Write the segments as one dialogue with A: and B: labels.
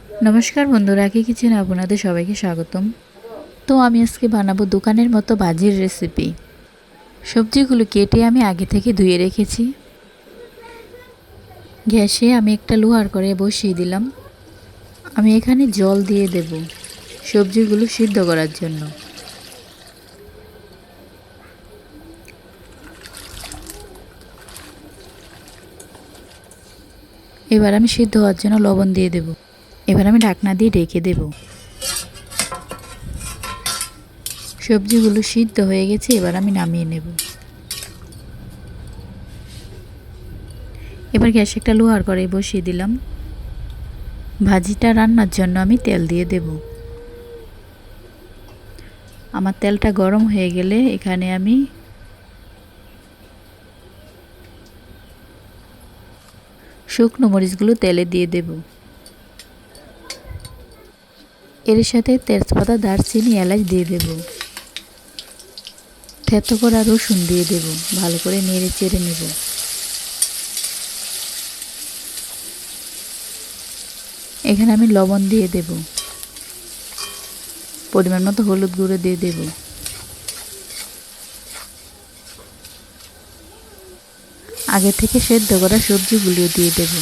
A: নমস্কার বন্ধুরা, কি কিচেনে আপনাদের সবাইকে স্বাগতম। তো আমি আজকে বানাবো দোকানের মতো ভাজির রেসিপি। সবজিগুলো কেটে আমি আগে থেকে ধুয়ে রেখেছি। গ্যাসে আমি একটা লোহার কড়াই বসিয়ে দিলাম। আমি এখানে জল দিয়ে দেব সবজিগুলো সিদ্ধ করার জন্য। এবার আমি সিদ্ধ হওয়ার জন্য লবণ দিয়ে দেব। এবার আমি ঢাকনা দিয়ে ঢেকে দেব। সবজিগুলো সিদ্ধ হয়ে গেছে, এবার আমি নামিয়ে নেব। এবার গ্যাসে একটা লোহার কড়াই বসিয়ে দিলাম। ভাজিটা রান্নার জন্য আমি তেল দিয়ে দেব। আমার তেলটা গরম হয়ে গেলে এখানে আমি শুকনো মরিচগুলো তেলে দিয়ে দেব। এর সাথে তেজপাতা, দারচিনি, এলাচ দিয়ে দেব। থেতো করা রসুন দিয়ে দেব। ভালো করে নেড়ে চেড়ে নেব। এখানে আমি লবণ দিয়ে দেব। পরিমাণ মতো হলুদ গুঁড়ো দিয়ে দেব। আগে থেকে সেদ্ধ করা সবজিগুলো দিয়ে দেব।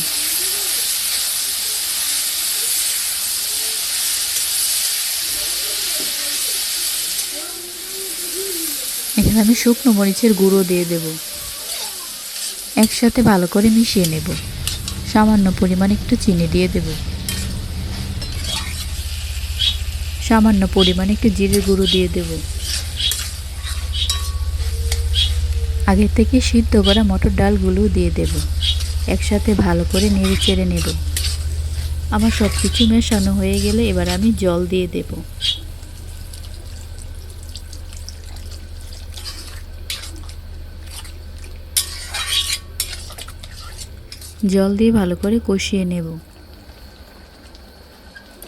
A: এখানে আমি শুকনো মরিচের গুঁড়ো দিয়ে দেব। একসাথে ভালো করে মিশিয়ে নেব। সামান্য পরিমাণ একটু চিনি দিয়ে দেব। সামান্য পরিমাণ একটু জিরের গুঁড়ো দিয়ে দেব। আগে থেকে সিদ্ধ করা মটর ডালগুলো দিয়ে দেব। একসাথে ভালো করে নেড়ে চেড়ে নেব। আমার সব কিছু মেশানো হয়ে গেলে এবার আমি জল দিয়ে দেব। জল দিয়ে ভালো করে কষিয়ে নেব।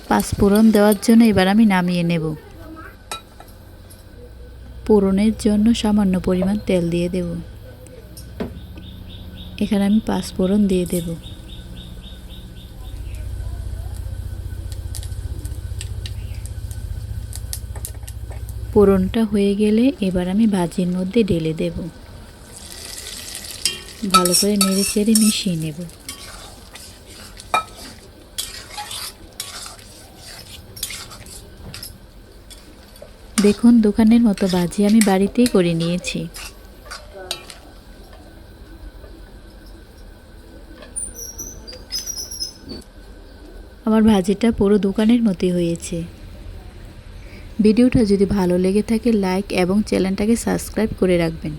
A: পাঁচফোড়ন দেওয়ার জন্য এবার আমি নামিয়ে নেব। ফোড়নের জন্য সামান্য পরিমাণ তেল দিয়ে দেব। এখানে আমি পাঁচফোড়ন দিয়ে দেব। ফোড়নটা হয়ে গেলে এবার আমি ভাজির মধ্যে ঢেলে দেব। ভালো করে নেড়ে চেড়ে মিশিয়ে নেব। দেখুন, দোকানের মতো ভাজি আমি বাড়িতেই করে নিয়েছি। আমার ভাজিটা পুরো দোকানের মতোই হয়েছে। ভিডিওটা যদি ভালো লেগে থাকে লাইক এবং চ্যানেলটাকে সাবস্ক্রাইব করে রাখবেন।